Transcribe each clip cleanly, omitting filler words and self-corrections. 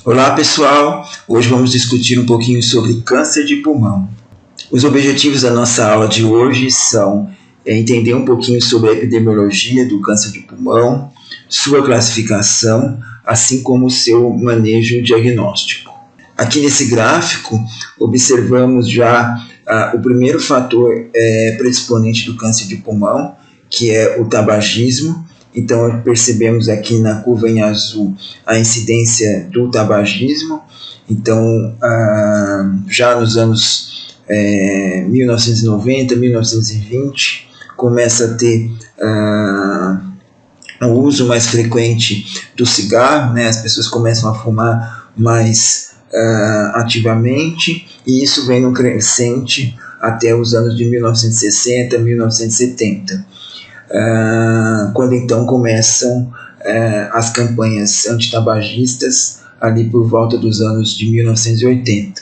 Olá pessoal, hoje vamos discutir um pouquinho sobre câncer de pulmão. Os objetivos da nossa aula de hoje são entender um pouquinho sobre a epidemiologia do câncer de pulmão, sua classificação, assim como o seu manejo diagnóstico. Aqui nesse gráfico observamos já o primeiro fator predisponente do câncer de pulmão, que é o tabagismo. Então, percebemos aqui na curva em azul a incidência do tabagismo. Então, já nos anos 1990, 1920, começa a ter o uso mais frequente do cigarro, né? As pessoas começam a fumar mais ativamente, e isso vem no crescente até os anos de 1960, 1970. Quando então começam as campanhas antitabagistas ali por volta dos anos de 1980.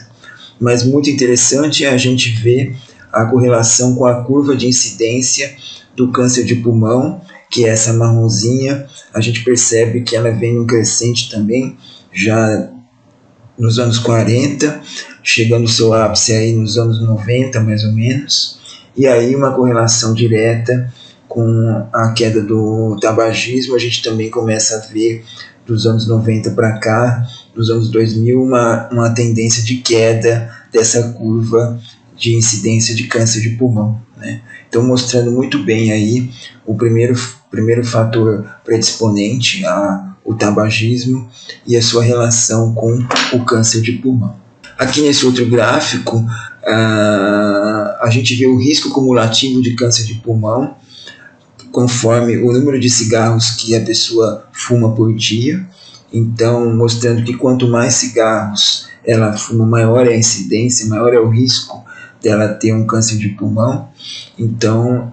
Mas muito interessante é a gente ver a correlação com a curva de incidência do câncer de pulmão, que é essa marronzinha. A gente percebe que ela vem no crescente também, já nos anos 40, chegando ao seu ápice aí nos anos 90 mais ou menos, e aí uma correlação direta com a queda do tabagismo. A gente também começa a ver dos anos 90 para cá, dos anos 2000, uma tendência de queda dessa curva de incidência de câncer de pulmão, né? Então, mostrando muito bem aí o primeiro fator predisponente, o tabagismo, e a sua relação com o câncer de pulmão. Aqui nesse outro gráfico, a gente vê o risco cumulativo de câncer de pulmão conforme o número de cigarros que a pessoa fuma por dia. Então, mostrando que quanto mais cigarros ela fuma, maior é a incidência, maior é o risco dela ter um câncer de pulmão. Então,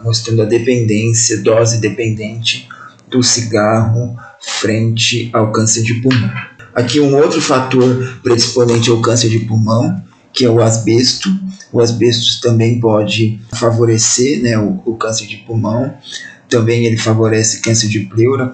mostrando a dependência, dose dependente do cigarro frente ao câncer de pulmão. Aqui um outro fator predisponente ao câncer de pulmão, que é o asbesto. O asbesto também pode favorecer, né, o câncer de pulmão. Também ele favorece câncer de pleura,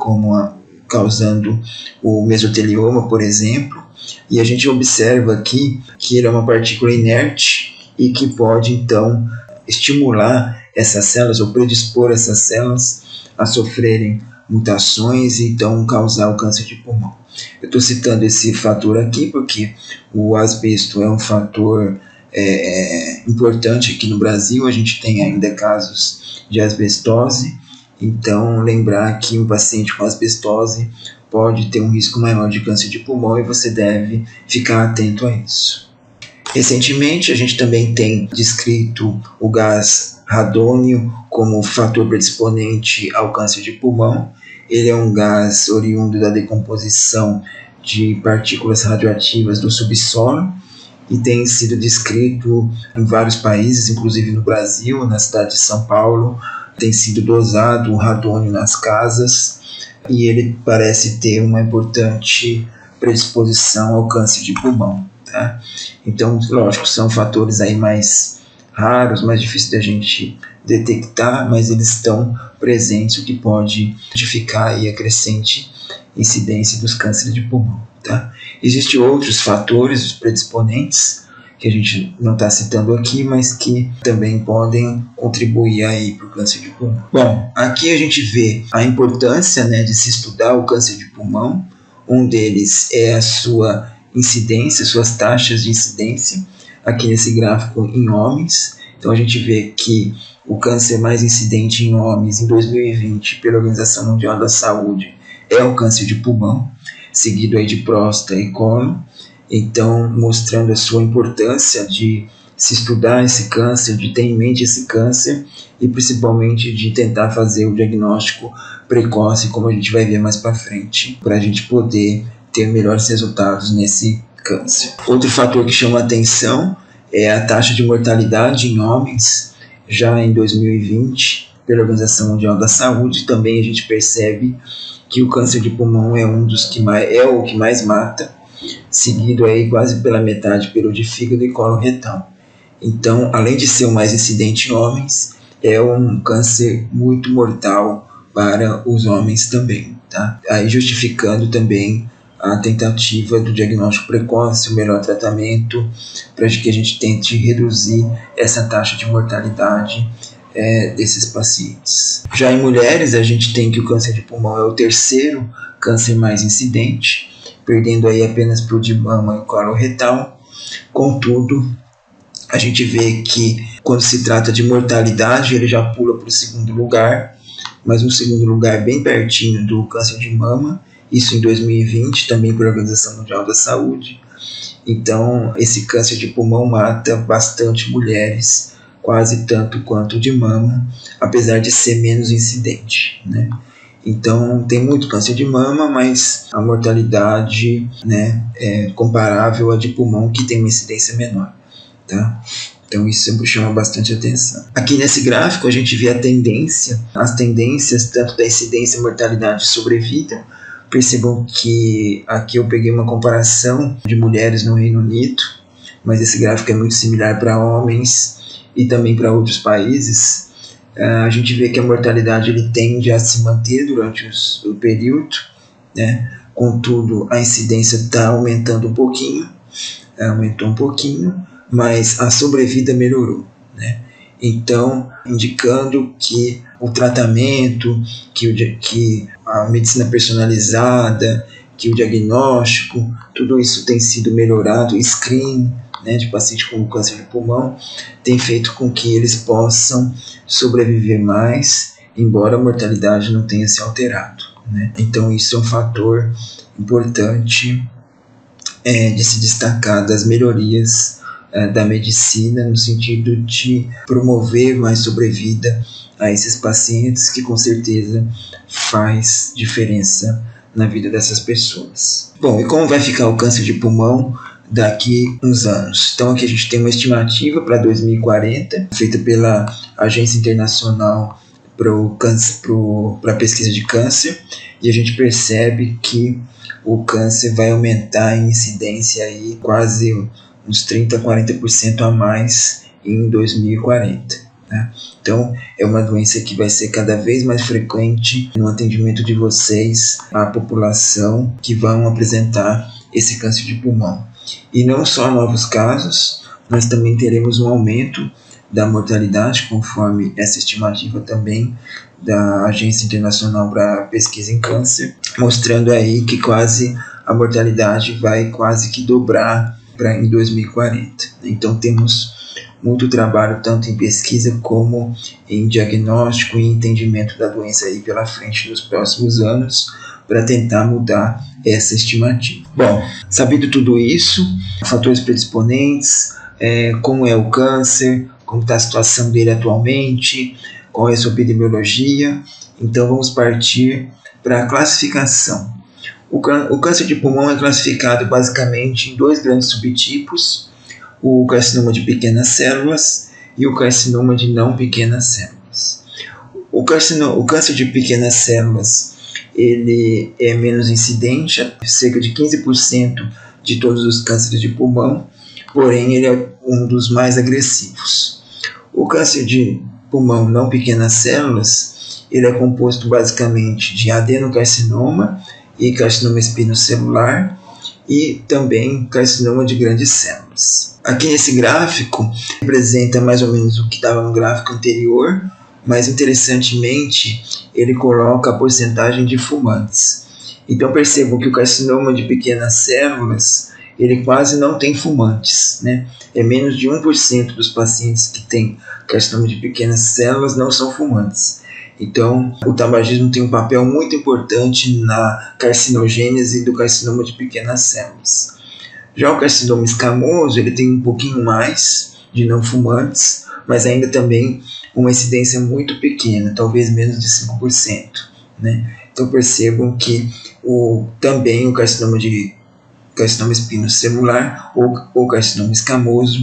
causando o mesotelioma, por exemplo. E a gente observa aqui que ele é uma partícula inerte e que pode, então, estimular essas células ou predispor essas células a sofrerem mutações e, então, causar o câncer de pulmão. Eu estou citando esse fator aqui porque o asbesto é um fator importante aqui no Brasil. A gente tem ainda casos de asbestose. Então, lembrar que um paciente com asbestose pode ter um risco maior de câncer de pulmão e você deve ficar atento a isso. Recentemente, a gente também tem descrito o gás radônio como fator predisponente ao câncer de pulmão. Ele é um gás oriundo da decomposição de partículas radioativas do subsolo e tem sido descrito em vários países, inclusive no Brasil, na cidade de São Paulo. Tem sido dosado o radônio nas casas e ele parece ter uma importante predisposição ao câncer de pulmão, tá? Então, lógico, são fatores aí mais raros, mais difíceis da gente detectar, mas eles estão presentes, o que pode justificar aí a crescente incidência dos cânceres de pulmão, tá? Existem outros fatores, os predisponentes, que a gente não está citando aqui, mas que também podem contribuir aí para o câncer de pulmão. Bom, aqui a gente vê a importância, né, de se estudar o câncer de pulmão. Um deles é a sua incidência, suas taxas de incidência, aqui nesse gráfico em homens. Então a gente vê que o câncer mais incidente em homens em 2020 pela Organização Mundial da Saúde é o câncer de pulmão, seguido aí de próstata e cólon. Então, mostrando a sua importância de se estudar esse câncer, de ter em mente esse câncer e principalmente de tentar fazer o diagnóstico precoce, como a gente vai ver mais para frente, para a gente poder ter melhores resultados nesse câncer. Outro fator que chama a atenção é a taxa de mortalidade em homens, já em 2020, pela Organização Mundial da Saúde. Também a gente percebe que o câncer de pulmão é um dos que o que mais mata, seguido aí quase pela metade pelo de fígado e colo retal. Então, além de ser o mais incidente em homens, é um câncer muito mortal para os homens também, tá? Aí justificando também a tentativa do diagnóstico precoce, o melhor tratamento, para que a gente tente reduzir essa taxa de mortalidade desses pacientes. Já em mulheres, a gente tem que o câncer de pulmão é o terceiro câncer mais incidente, perdendo aí apenas para o de mama e o coloretal. Contudo, a gente vê que quando se trata de mortalidade, ele já pula para o segundo lugar, mas um segundo lugar bem pertinho do câncer de mama, isso em 2020, também por Organização Mundial da Saúde. Então, esse câncer de pulmão mata bastante mulheres, quase tanto quanto o de mama, apesar de ser menos incidente, né? Então, tem muito câncer de mama, mas a mortalidade, né, é comparável à de pulmão, que tem uma incidência menor, tá? Então isso sempre chama bastante atenção. Aqui nesse gráfico a gente vê as tendências tanto da incidência, mortalidade e sobrevida. Percebam que aqui eu peguei uma comparação de mulheres no Reino Unido, mas esse gráfico é muito similar para homens e também para outros países. A gente vê que a mortalidade ele tende a se manter durante o período, né? Contudo, a incidência está aumentando um pouquinho, aumentou um pouquinho, mas a sobrevida melhorou, né? Então, indicando que o tratamento, que a medicina personalizada, que o diagnóstico, tudo isso tem sido melhorado, screening, né, de pacientes com câncer de pulmão, tem feito com que eles possam sobreviver mais, embora a mortalidade não tenha se alterado, né? Então isso é um fator importante de se destacar das melhorias da medicina, no sentido de promover mais sobrevida a esses pacientes, que com certeza faz diferença na vida dessas pessoas. Bom, e como vai ficar o câncer de pulmão daqui uns anos? Então aqui a gente tem uma estimativa para 2040, feita pela Agência Internacional para a Pesquisa de Câncer, e a gente percebe que o câncer vai aumentar em incidência aí quase uns 30 a 40% a mais em 2040. Né? Então, é uma doença que vai ser cada vez mais frequente no atendimento de vocês, à população que vão apresentar esse câncer de pulmão. E não só novos casos, nós também teremos um aumento da mortalidade, conforme essa estimativa também da Agência Internacional para Pesquisa em Câncer, mostrando aí que a mortalidade vai quase que dobrar em 2040. Então temos muito trabalho tanto em pesquisa como em diagnóstico e entendimento da doença aí pela frente nos próximos anos, para tentar mudar essa estimativa. Bom, sabido tudo isso, fatores predisponentes, como é o câncer, como está a situação dele atualmente, qual é a sua epidemiologia, então vamos partir para a classificação. O câncer de pulmão é classificado basicamente em dois grandes subtipos, o carcinoma de pequenas células e o carcinoma de não pequenas células. O câncer de pequenas células ele é menos incidente, cerca de 15% de todos os cânceres de pulmão, porém ele é um dos mais agressivos. O câncer de pulmão não pequenas células, ele é composto basicamente de adenocarcinoma e carcinoma espinocelular e também carcinoma de grandes células. Aqui nesse gráfico representa mais ou menos o que estava no gráfico anterior, mas interessantemente ele coloca a porcentagem de fumantes. Então percebam que o carcinoma de pequenas células ele quase não tem fumantes, né? É menos de 1% dos pacientes que têm carcinoma de pequenas células não são fumantes. Então, o tabagismo tem um papel muito importante na carcinogênese do carcinoma de pequenas células. Já o carcinoma escamoso, ele tem um pouquinho mais de não fumantes, mas ainda também uma incidência muito pequena, talvez menos de 5%. Né? Então, percebam que também o carcinoma espinocelular ou carcinoma escamoso,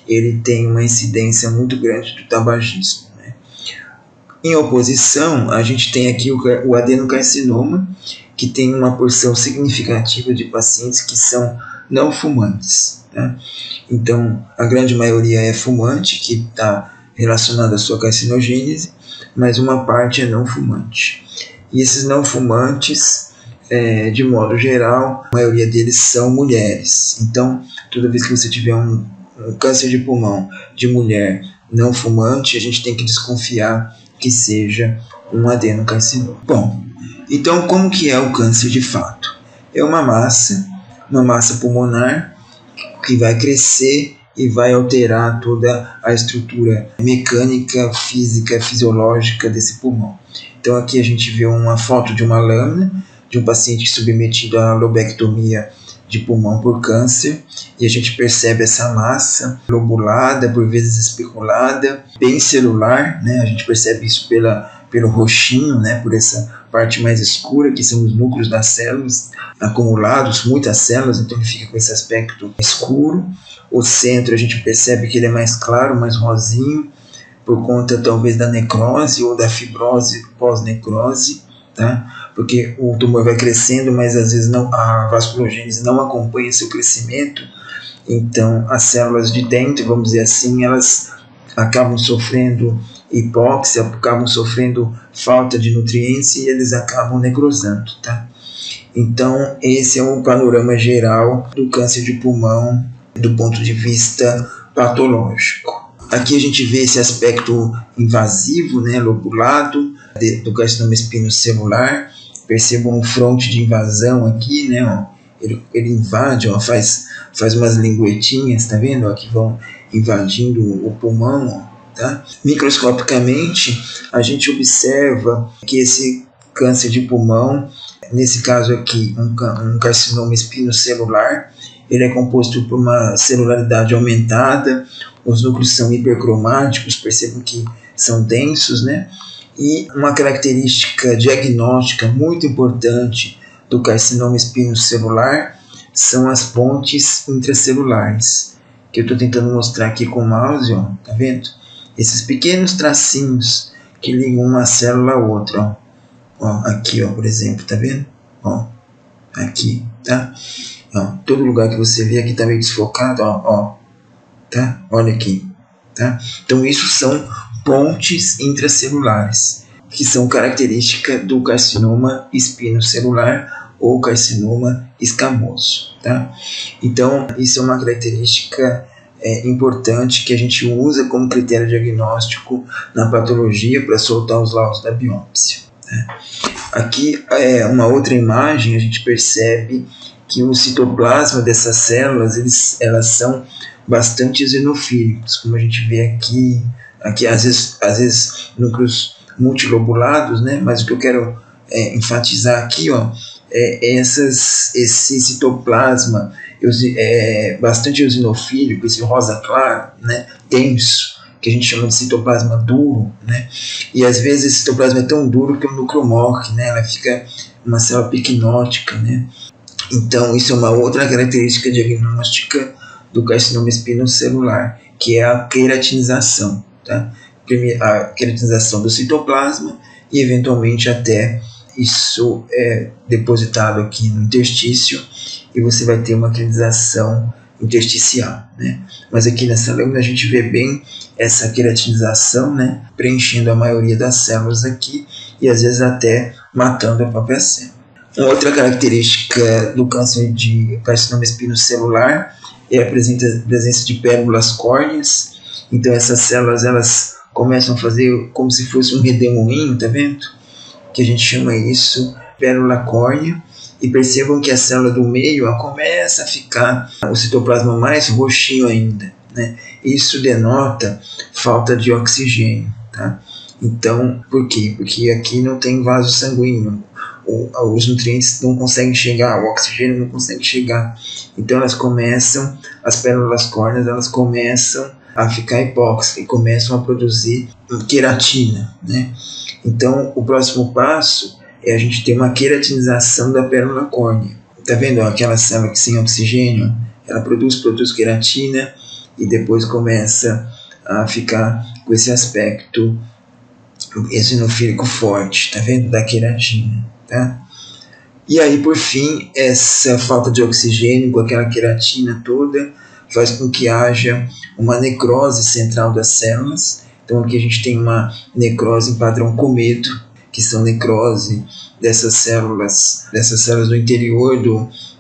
ele tem uma incidência muito grande do tabagismo. Né? Em oposição, a gente tem aqui o adenocarcinoma, que tem uma porção significativa de pacientes que são não fumantes. Tá? Então, a grande maioria é fumante, que está relacionada à sua carcinogênese, mas uma parte é não fumante. E esses não fumantes, de modo geral, a maioria deles são mulheres. Então, toda vez que você tiver um câncer de pulmão de mulher não fumante, a gente tem que desconfiar que seja um adenocarcinoma. Bom, então como que é o câncer de fato? É uma massa pulmonar que vai crescer e vai alterar toda a estrutura mecânica, física, fisiológica desse pulmão. Então aqui a gente vê uma foto de uma lâmina de um paciente submetido à lobectomia de pulmão por câncer, e a gente percebe essa massa lobulada, por vezes especulada, bem celular, né? A gente percebe isso pelo roxinho, né? Por essa parte mais escura, que são os núcleos das células acumulados, muitas células, então ele fica com esse aspecto escuro. O centro a gente percebe que ele é mais claro, mais rosinho, por conta talvez da necrose ou da fibrose pós-necrose, tá? Porque o tumor vai crescendo, mas às vezes a vasculogênese não acompanha seu crescimento, então as células de dentro, vamos dizer assim, elas acabam sofrendo hipóxia, acabam sofrendo falta de nutrientes e eles acabam necrosando, tá? Então esse é o panorama geral do câncer de pulmão do ponto de vista patológico. Aqui a gente vê esse aspecto invasivo, né, lobulado, do carcinoma espinocelular. Percebam um fronte de invasão aqui, né, ó. Ele invade, ó, faz umas linguetinhas, tá vendo? Ó, que vão invadindo o pulmão, ó, tá? Microscopicamente, a gente observa que esse câncer de pulmão, nesse caso aqui, um carcinoma espinocelular, ele é composto por uma celularidade aumentada, os núcleos são hipercromáticos, percebam que são densos, né? E uma característica diagnóstica muito importante do carcinoma espinocelular são as pontes intracelulares, que eu estou tentando mostrar aqui com o mouse, ó, tá vendo? Esses pequenos tracinhos que ligam uma célula a outra, ó. Ó, aqui, ó, por exemplo, tá vendo? Ó, aqui, tá? Ó, todo lugar que você vê aqui tá meio desfocado, ó, tá? Olha aqui, tá? Então isso são pontes intracelulares, que são característica do carcinoma espinocelular ou carcinoma escamoso, tá? Então isso é uma característica importante que a gente usa como critério diagnóstico na patologia para soltar os laudos da biópsia, né? Aqui é uma outra imagem, a gente percebe que o citoplasma dessas células, elas são bastante eosinofílicos, como a gente vê aqui às vezes núcleos multilobulados, né? Mas o que eu quero enfatizar aqui, ó, esse citoplasma bastante eosinofílico, esse rosa claro, né? Denso, que a gente chama de citoplasma duro, né? E às vezes esse citoplasma é tão duro que o núcleo morre, né? Ela fica uma célula piquinótica, né? Então isso é uma outra característica diagnóstica do carcinoma espinocelular, que é a queratinização, tá? A queratinização do citoplasma e eventualmente até isso é depositado aqui no interstício e você vai ter uma queratinização intersticial, né? Mas aqui nessa lâmina a gente vê bem essa queratinização, né? Preenchendo a maioria das células aqui e às vezes até matando a própria célula. Uma outra característica do câncer de carcinoma espinocelular é a presença de pérolas córneas. Então essas células elas começam a fazer como se fosse um redemoinho, tá vendo? Que a gente chama isso pérola córnea. E percebam que a célula do meio começa a ficar o citoplasma mais roxinho ainda, né? Isso denota falta de oxigênio, tá? Então, por quê? Porque aqui não tem vaso sanguíneo, os nutrientes não conseguem chegar, o oxigênio não consegue chegar. Então as pérolas córneas elas começam a ficar hipóxicas e começam a produzir queratina, né? Então, o próximo passo é a gente ter uma queratinização da pérola córnea. Tá vendo? Aquela célula que sem oxigênio, ela produz queratina e depois começa a ficar com esse aspecto eosinofílico forte, tá vendo? Da queratina, tá? E aí, por fim, essa falta de oxigênio com aquela queratina toda faz com que haja uma necrose central das células. Então aqui a gente tem uma necrose em padrão Comedo, que são necrose dessas células do interior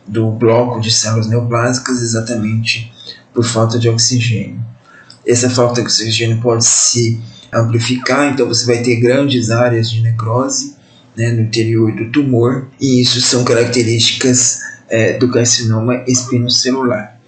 do bloco de células neoplásicas, exatamente por falta de oxigênio. Essa falta de oxigênio pode se amplificar, então você vai ter grandes áreas de necrose, né, no interior do tumor, e isso são características do carcinoma espinocelular.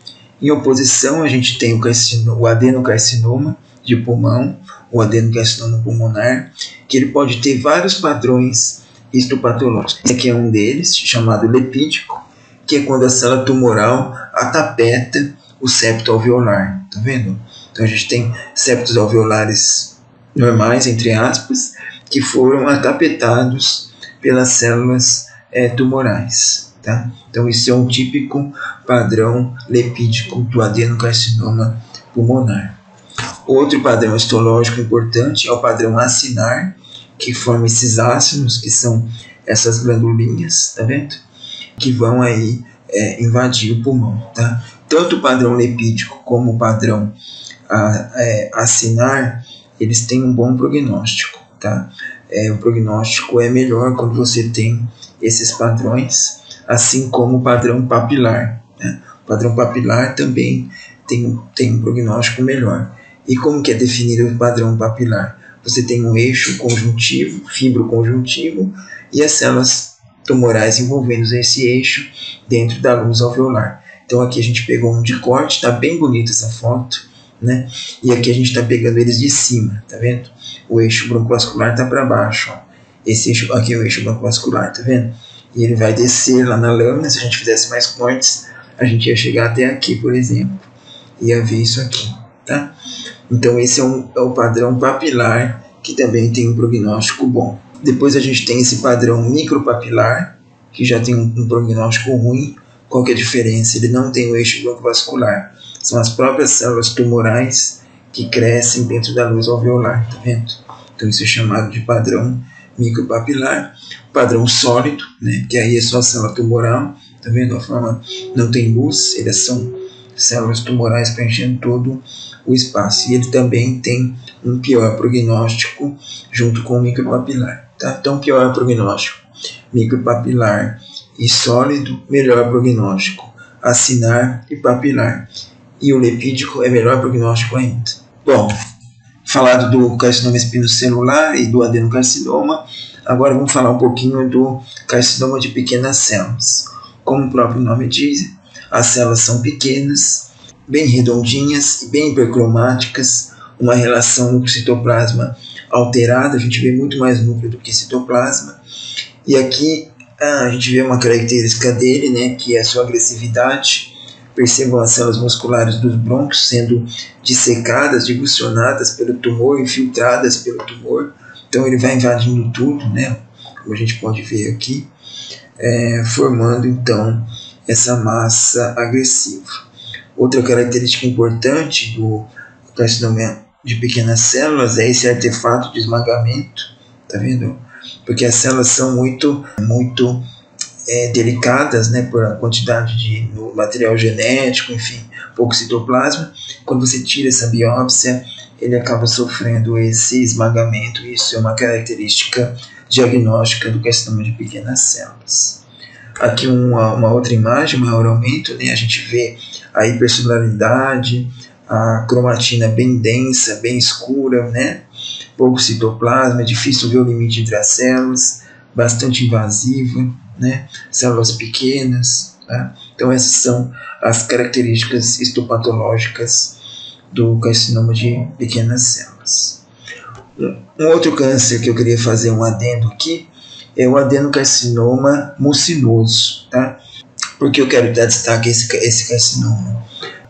Em oposição, a gente tem o adenocarcinoma de pulmão, o adenocarcinoma pulmonar, que ele pode ter vários padrões histopatológicos. Esse aqui é um deles, chamado lepídico, que é quando a célula tumoral atapeta o septo alveolar, tá vendo? Então a gente tem septos alveolares normais, entre aspas, que foram atapetados pelas células tumorais, tá? Então isso é um típico padrão lepídico do adenocarcinoma pulmonar. Outro padrão histológico importante é o padrão acinar, que forma esses ácidos, que são essas glandulinhas, tá vendo? Que vão aí invadir o pulmão, tá? Tanto o padrão lepídico como o padrão acinar, eles têm um bom prognóstico, tá? O prognóstico é melhor quando você tem esses padrões, assim como o padrão papilar, né? O padrão papilar também tem um prognóstico melhor. E como que é definido o padrão papilar? Você tem um eixo conjuntivo, fibroconjuntivo, e as células tumorais envolvendo esse eixo dentro da luz alveolar. Então aqui a gente pegou um de corte, está bem bonita essa foto, né? E aqui a gente está pegando eles de cima, tá vendo? O eixo broncovascular está para baixo, ó. Esse eixo aqui é o eixo broncovascular, tá vendo? E ele vai descer lá na lâmina. Se a gente fizesse mais cortes, a gente ia chegar até aqui, por exemplo, ia ver isso aqui, tá? Então esse é o padrão papilar, que também tem um prognóstico bom. Depois a gente tem esse padrão micropapilar, que já tem um prognóstico ruim. Qual que é a diferença? Ele não tem o eixo broncovascular. São as próprias células tumorais que crescem dentro da luz alveolar, tá vendo? Então isso é chamado de padrão micropapilar. Padrão sólido, né, que aí é só a célula tumoral, tá vendo? A forma não tem luz, eles são células tumorais preenchendo todo o espaço. E ele também tem um pior prognóstico junto com o micropapilar, tá? Então, pior prognóstico, micropapilar e sólido, melhor prognóstico, acinar e papilar. E o lepídico é melhor prognóstico ainda. Bom, falado do carcinoma espinocelular e do adenocarcinoma, agora vamos falar um pouquinho do carcinoma de pequenas células. Como o próprio nome diz, as células são pequenas, bem redondinhas e bem hipercromáticas, uma relação núcleo-citoplasma alterada, a gente vê muito mais núcleo do que citoplasma. E aqui a gente vê uma característica dele, né, que é a sua agressividade. Percebam as células musculares dos brônquios sendo dissecadas, diglucionadas pelo tumor, infiltradas pelo tumor. Então ele vai invadindo tudo, né, como a gente pode ver aqui, formando então essa massa agressiva. Outra característica importante do carcinoma de pequenas células é esse artefato de esmagamento, tá vendo? Porque as células são muito delicadas, né, por a quantidade de material genético, enfim, pouco citoplasma. Quando você tira essa biópsia, ele acaba sofrendo esse esmagamento. Isso é uma característica diagnóstica do carcinoma de pequenas células. Aqui uma outra imagem, maior aumento, né, a gente vê a hipercelularidade, a cromatina bem densa, bem escura, né, pouco citoplasma, é difícil ver o limite entre as células, bastante invasiva, né, células pequenas, tá? Então essas são as características histopatológicas do carcinoma de pequenas células. Um outro câncer que eu queria fazer um adendo aqui é o adenocarcinoma mucinoso, tá? Por que eu quero dar destaque a esse carcinoma?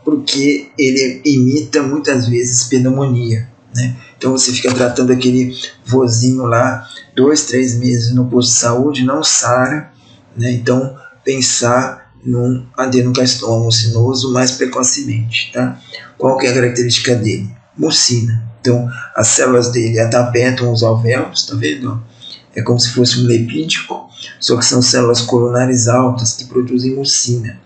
Porque ele imita muitas vezes pneumonia, né? Então você fica tratando aquele vozinho lá 2, 3 meses no posto de saúde, não sara, né? Então pensar num adenocarcinoma mucinoso mais precocemente, tá? Qual que é a característica dele? Mucina. Então as células dele atapetam os alvéolos, tá vendo? É como se fosse um lepídico, só que são células coronárias altas que produzem mucina.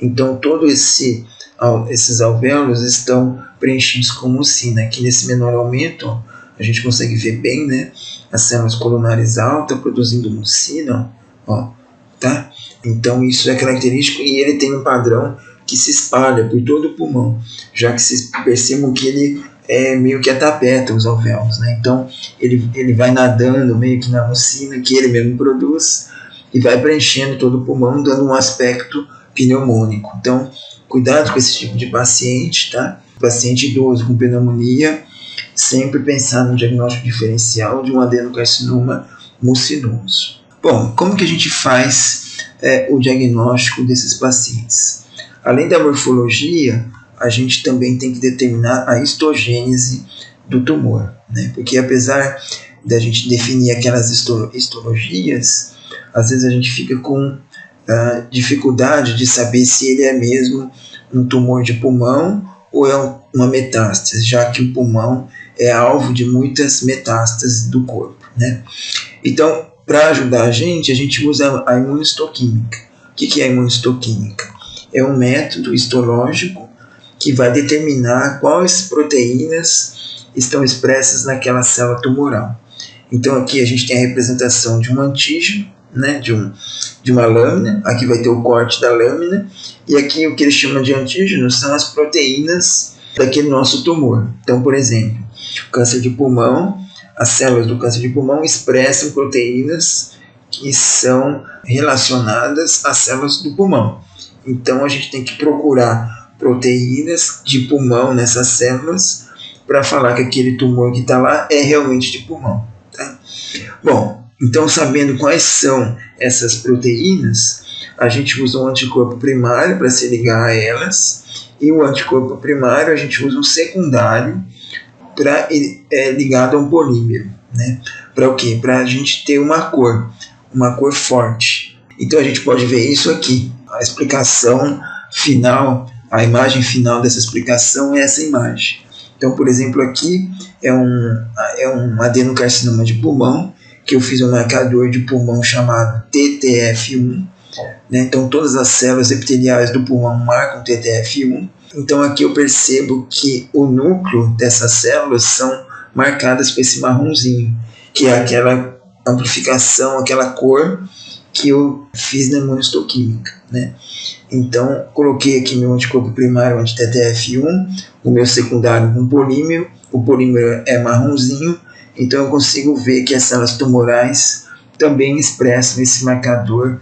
Então todos esses alvéolos estão preenchidos com mucina. Aqui nesse menor aumento, a gente consegue ver bem, né, as células coronárias altas, produzindo mucina, ó, tá? Então isso é característico e ele tem um padrão que se espalha por todo o pulmão, já que vocês percebam que ele meio que atapeta os alvéolos, né? Então ele vai nadando meio que na mucina que ele mesmo produz e vai preenchendo todo o pulmão, dando um aspecto pneumônico. Então, cuidado com esse tipo de paciente, tá? Paciente idoso com pneumonia, sempre pensar no diagnóstico diferencial de um adenocarcinoma mucinoso. Bom, como que a gente faz o diagnóstico desses pacientes? Além da morfologia, a gente também tem que determinar a histogênese do tumor, né? Porque apesar da gente definir aquelas histologias, às vezes a gente fica com dificuldade de saber se ele é mesmo um tumor de pulmão ou é uma metástase, já que o pulmão é alvo de muitas metástases do corpo, né? Então, para ajudar a gente usa a imunistoquímica. O que é a imunistoquímica? É um método histológico que vai determinar quais proteínas estão expressas naquela célula tumoral. Então aqui a gente tem a representação de um antígeno, né, de uma lâmina, aqui vai ter o corte da lâmina, e aqui o que eles chamam de antígenos são as proteínas daquele nosso tumor. Então, por exemplo, câncer de pulmão, as células do câncer de pulmão expressam proteínas que são relacionadas às células do pulmão. Então a gente tem que procurar proteínas de pulmão nessas células para falar que aquele tumor que está lá é realmente de pulmão, tá? Bom, então sabendo quais são essas proteínas, a gente usa um anticorpo primário para se ligar a elas, e o anticorpo primário a gente usa um secundário para ligado a um polímero, né? Para o quê? Para a gente ter uma cor forte. Então a gente pode ver isso aqui. A explicação final, a imagem final dessa explicação é essa imagem. Então, por exemplo, aqui é um adenocarcinoma de pulmão, que eu fiz um marcador de pulmão chamado TTF1, né? Então todas as células epiteliais do pulmão marcam TTF1. Então aqui eu percebo que o núcleo dessas células são marcadas com esse marronzinho, que é aquela amplificação, aquela cor que eu fiz na imunistoquímica, né? Então coloquei aqui meu anticorpo primário anti-TTF1, o meu secundário com polímero, o polímero é marronzinho, então eu consigo ver que as células tumorais também expressam esse marcador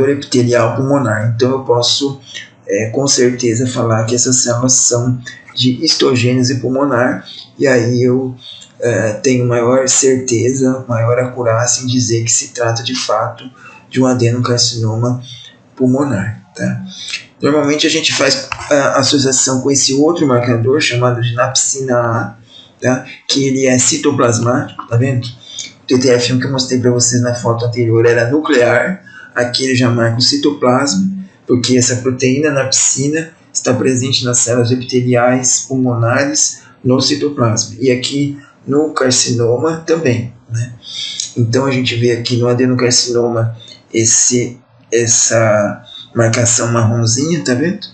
epitelial pulmonar. Então eu posso com certeza falar que essas células são de histogênese pulmonar, e aí eu tenho maior certeza, maior acurácia em dizer que se trata de fato de um adenocarcinoma pulmonar, tá? Normalmente a gente faz a associação com esse outro marcador chamado de napsina A, tá? Que ele é citoplasmático, tá vendo? O TTF1 que eu mostrei para vocês na foto anterior era nuclear, aqui ele já marca o citoplasma, porque essa proteína napsina está presente nas células epiteliais pulmonares no citoplasma, e aqui no carcinoma também, né? Então a gente vê aqui no adenocarcinoma essa marcação marronzinha, tá vendo?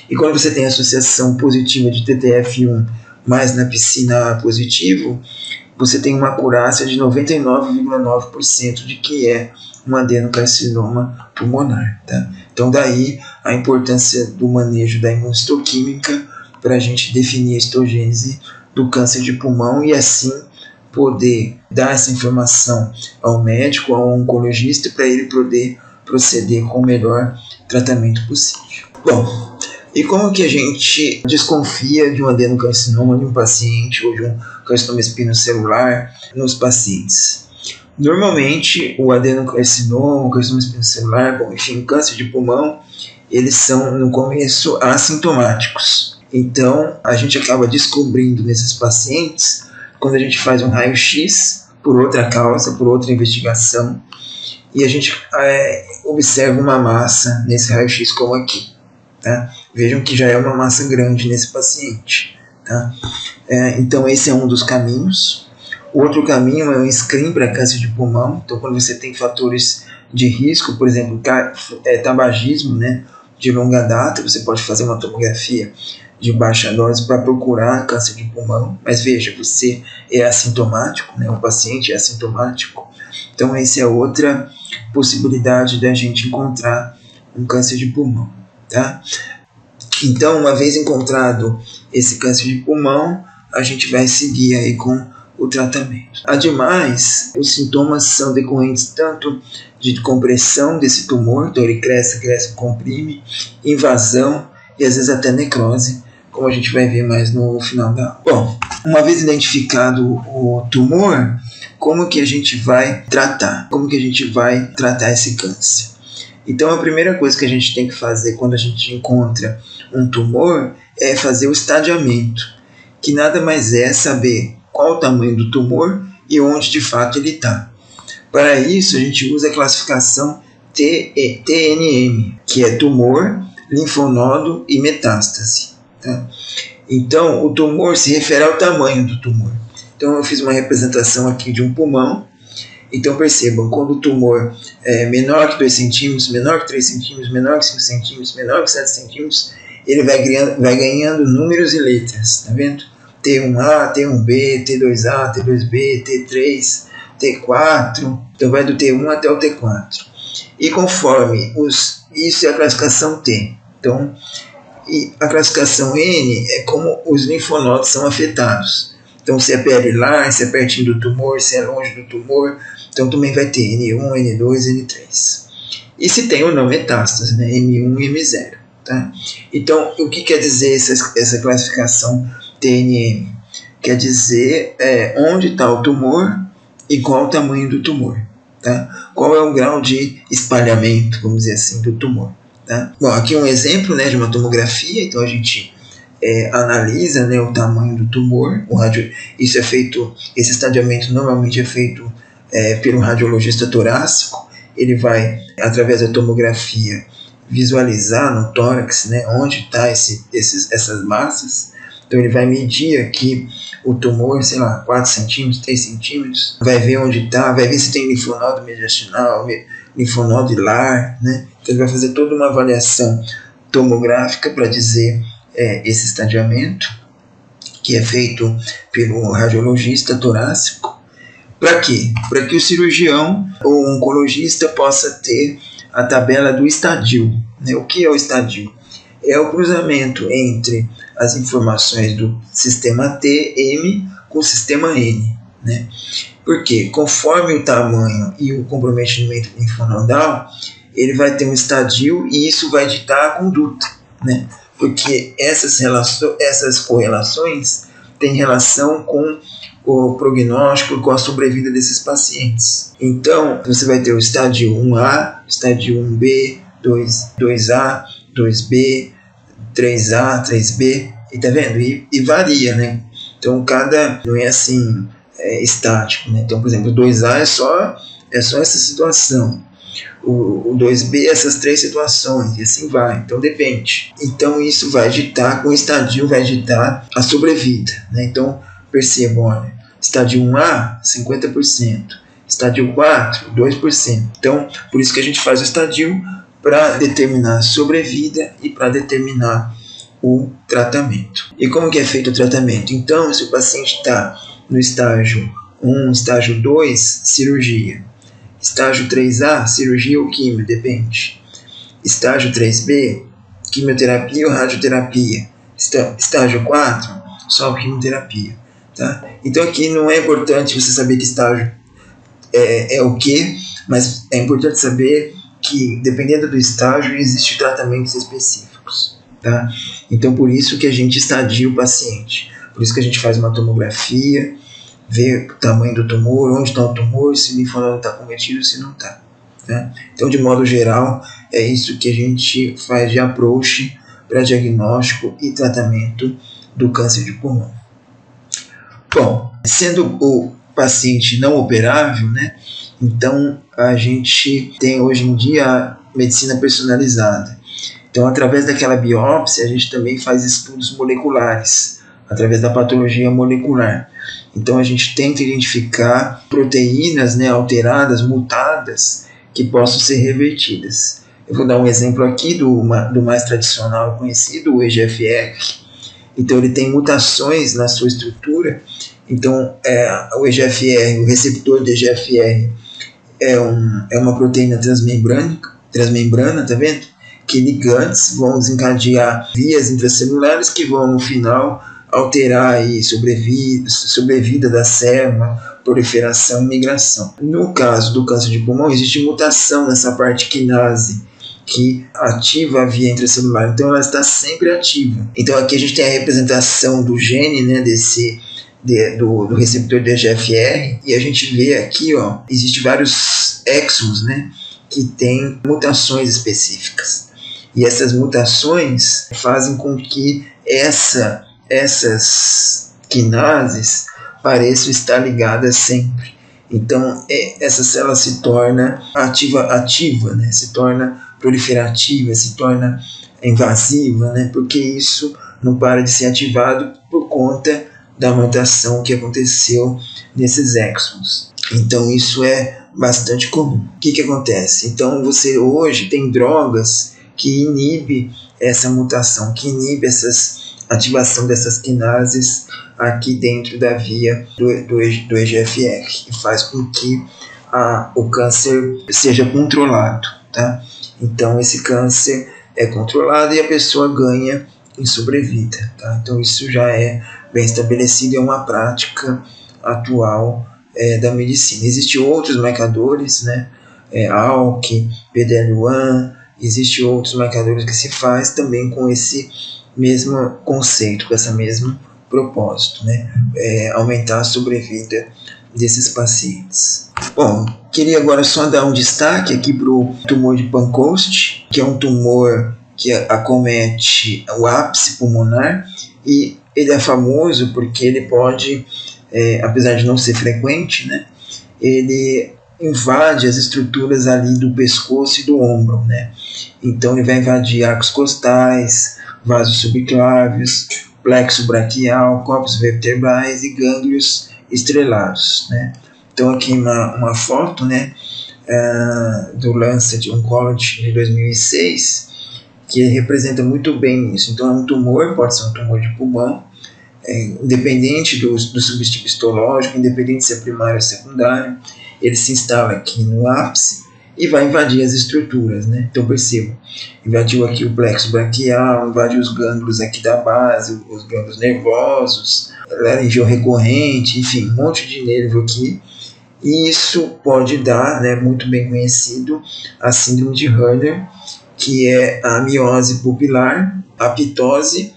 E quando você tem associação positiva de TTF1 mais napsina A positivo, você tem uma acurácia de 99,9% de que é um adenocarcinoma pulmonar, tá? Então daí a importância do manejo da imunistoquímica para a gente definir a histogênese do câncer de pulmão e assim poder dar essa informação ao médico, ao oncologista, para ele poder proceder com o melhor tratamento possível. Bom, e como que a gente desconfia de um adenocarcinoma de um paciente ou de um carcinoma espinocelular nos pacientes? Normalmente, o adenocarcinoma, o carcinoma espinocelular, bom, enfim, o câncer de pulmão, eles são, no começo, assintomáticos. Então, a gente acaba descobrindo nesses pacientes quando a gente faz um raio-x por outra causa, por outra investigação, e a gente observa uma massa nesse raio-x como aqui, tá? Vejam que já é uma massa grande nesse paciente, tá? Então esse é um dos caminhos. O outro caminho é um screen para câncer de pulmão. Então quando você tem fatores de risco, por exemplo, tabagismo, né, de longa data, você pode fazer uma tomografia de baixa dose para procurar câncer de pulmão, mas veja, você é assintomático, né? O paciente é assintomático, então essa é outra possibilidade da gente encontrar um câncer de pulmão, tá? Então, uma vez encontrado esse câncer de pulmão, a gente vai seguir aí com o tratamento. Ademais, os sintomas são decorrentes tanto de compressão desse tumor, então ele cresce, comprime, invasão e às vezes até necrose, como a gente vai ver mais no final da aula. Bom, uma vez identificado o tumor, como que a gente vai tratar? Como que a gente vai tratar esse câncer? Então, a primeira coisa que a gente tem que fazer quando a gente encontra um tumor é fazer o estadiamento, que nada mais é saber qual o tamanho do tumor e onde de fato ele está. Para isso, a gente usa a classificação TNM, que é tumor, linfonodo e metástase. Tá? Então, o tumor se refere ao tamanho do tumor. Então, eu fiz uma representação aqui de um pulmão. Então, percebam, quando o tumor é menor que 2 centímetros, menor que 3 centímetros, menor que 5 centímetros, menor que 7 centímetros, ele vai ganhando números e letras, tá vendo? T1A, T1B, T2A, T2B, T3, T4, então vai do T1 até o T4. E conforme isso é a classificação T. Então, e a classificação N é como os linfonodos são afetados. Então, se é perilar, se é pertinho do tumor, se é longe do tumor, então também vai ter N1, N2, N3. E se tem ou não metástase, né? M1 e M0. Tá? Então, o que quer dizer essa classificação TNM? Quer dizer onde está o tumor e qual o tamanho do tumor. Tá? Qual é o grau de espalhamento, vamos dizer assim, do tumor. Tá? Bom, aqui um exemplo, né, de uma tomografia. Então a gente analisa, né, o tamanho do tumor. Isso é feito, esse estadiamento normalmente é feito pelo radiologista torácico. Ele vai, através da tomografia, visualizar no tórax, né, onde está essas massas. Então ele vai medir aqui o tumor, sei lá, 4 centímetros, 3 centímetros, vai ver onde está, vai ver se tem linfonodo mediastinal, linfonodo hilar, né? Então ele vai fazer toda uma avaliação tomográfica para dizer esse estadiamento, que é feito pelo radiologista torácico. Para quê? Para que o cirurgião ou o oncologista possa ter a tabela do estadio. Né? O que é o estadio? É o cruzamento entre as informações do sistema T, M, com o sistema N. Né? Porque conforme o tamanho e o comprometimento linfonodal, ele vai ter um estadio e isso vai ditar a conduta. Né? Porque essas correlações têm relação com o prognóstico e com a sobrevida desses pacientes. Então, você vai ter o estádio 1A, estádio 1B, 2A, 2B, 3A, 3B, e tá vendo? E varia, né? Então, não é assim estático, né? Então, por exemplo, o 2A é só essa situação. O 2B, essas 3 situações, e assim vai. Então, depende. Então, isso vai ditar, com o estadio, vai ditar a sobrevida, né? Então, percebam, olha, estádio 1A, 50%, estádio 4, 2%. Então, por isso que a gente faz o estadio para determinar a sobrevida e para determinar o tratamento. E como que é feito o tratamento? Então, se o paciente está no estágio 1, estágio 2, cirurgia. Estágio 3A, cirurgia ou quimio, depende. Estágio 3B, quimioterapia ou radioterapia. Estágio 4, só quimioterapia. Tá? Então aqui não é importante você saber que estágio é o que, mas é importante saber que, dependendo do estágio, existem tratamentos específicos. Tá? Então por isso que a gente estadia o paciente. Por isso que a gente faz uma tomografia, vê o tamanho do tumor, onde está o tumor, se o linfonodo está cometido, se não está. Tá? Então, de modo geral, é isso que a gente faz de approach para diagnóstico e tratamento do câncer de pulmão. Bom, sendo o paciente não operável, né, então a gente tem hoje em dia a medicina personalizada. Então, através daquela biópsia, a gente também faz estudos moleculares, através da patologia molecular. Então, a gente tenta identificar proteínas, né, alteradas, mutadas, que possam ser revertidas. Eu vou dar um exemplo aqui do mais tradicional conhecido, o EGFR. então ele tem mutações na sua estrutura. Então o EGFR, o receptor de EGFR é uma proteína transmembrana, tá vendo? Que ligantes vão desencadear vias intracelulares que vão no final alterar aí sobrevida da célula, proliferação e migração. No caso do câncer de pulmão, existe mutação nessa parte quinase que ativa a via intracelular, então ela está sempre ativa. Então aqui a gente tem a representação do gene, né, do receptor de EGFR, e a gente vê aqui, ó, existe vários exons, né, que têm mutações específicas. E essas mutações fazem com que essas quinases pareçam estar ligadas sempre. Então, essa célula se torna ativa, né? Se torna proliferativa, se torna invasiva, né? Porque isso não para de ser ativado por conta da mutação que aconteceu nesses exons. Então, isso é bastante comum. O que acontece? Então, você hoje tem drogas que inibem essa mutação, que inibem ativação dessas quinases aqui dentro da via do EGFR, que faz com que o câncer seja controlado, tá? Então esse câncer é controlado e a pessoa ganha em sobrevida, tá? Então isso já é bem estabelecido, é uma prática atual da medicina. Existem outros marcadores, né? ALK, PD-L1, existem outros marcadores que se faz também com esse mesmo conceito, com esse mesmo propósito, né? Aumentar a sobrevida desses pacientes. Bom, queria agora só dar um destaque aqui para o tumor de Pancoast, que é um tumor que acomete o ápice pulmonar, e ele é famoso porque ele pode, apesar de não ser frequente, né, ele invade as estruturas ali do pescoço e do ombro, né? Então ele vai invadir arcos costais, vasos subclávios, plexo braquial, corpos vertebrais e gânglios estrelados, né? Então aqui uma foto, né, do Lancet Oncology de 2006, que representa muito bem isso. Então é um tumor, pode ser um tumor de pulmão, independente do subtipo histológico, independente se é primário ou secundário, ele se instala aqui no ápice e vai invadir as estruturas, né? Então percebam, invadiu aqui o plexo braquial, invadiu os gânglios aqui da base, os gânglios nervosos, laringeal recorrente, enfim, um monte de nervo aqui. E isso pode dar, né, muito bem conhecido, a síndrome de Horner, que é a miose pupilar, a pitose,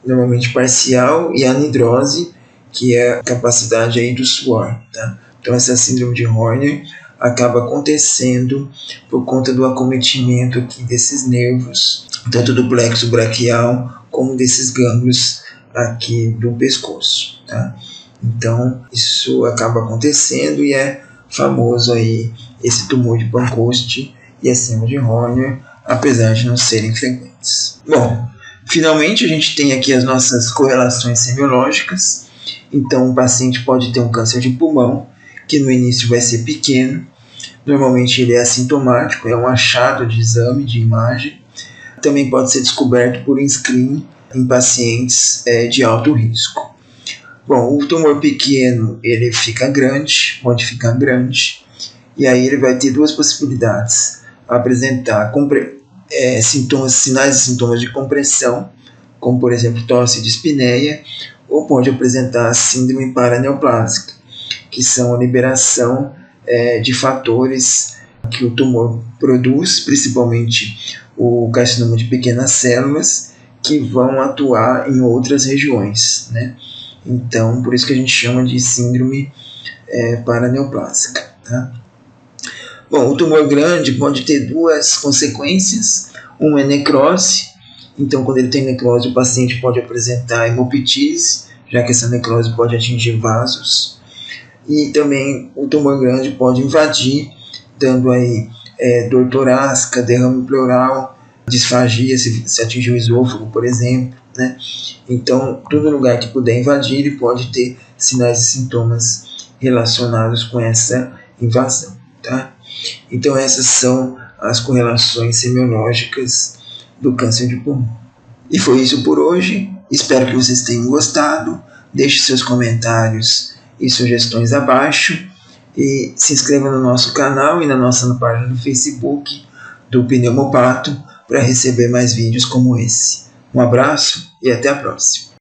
normalmente parcial, e a anidrose, que é a capacidade aí do suor, tá? Então essa síndrome de Horner acaba acontecendo por conta do acometimento aqui desses nervos, tanto do plexo braquial como desses gânglios aqui do pescoço, tá? Então isso acaba acontecendo e é famoso aí esse tumor de Pancoast e a síndrome de Horner, apesar de não serem frequentes. Bom, finalmente a gente tem aqui as nossas correlações semiológicas. Então o paciente pode ter um câncer de pulmão, que no início vai ser pequeno, normalmente ele é assintomático, é um achado de exame, de imagem. Também pode ser descoberto por screening em pacientes de alto risco. Bom, o tumor pequeno, ele fica grande, pode ficar grande, e aí ele vai ter duas possibilidades: apresentar sinais e sintomas de compressão, como por exemplo tosse e dispneia, ou pode apresentar a síndrome paraneoplásica, que são a liberação de fatores que o tumor produz, principalmente o carcinoma de pequenas células, que vão atuar em outras regiões, né? Então, por isso que a gente chama de síndrome paraneoplásica, tá? Bom, o tumor grande pode ter duas consequências. Uma é necrose. Então, quando ele tem necrose, o paciente pode apresentar hemoptise, já que essa necrose pode atingir vasos. E também o tumor grande pode invadir, dando aí dor torácica, derrame pleural, disfagia se atingir o esôfago, por exemplo, né? Então, todo lugar que puder invadir, ele pode ter sinais e sintomas relacionados com essa invasão, tá? Então, essas são as correlações semiológicas do câncer de pulmão. E foi isso por hoje. Espero que vocês tenham gostado. Deixe seus comentários e sugestões abaixo. E se inscreva no nosso canal e na nossa página do Facebook do Pneumopato para receber mais vídeos como esse. Um abraço e até a próxima.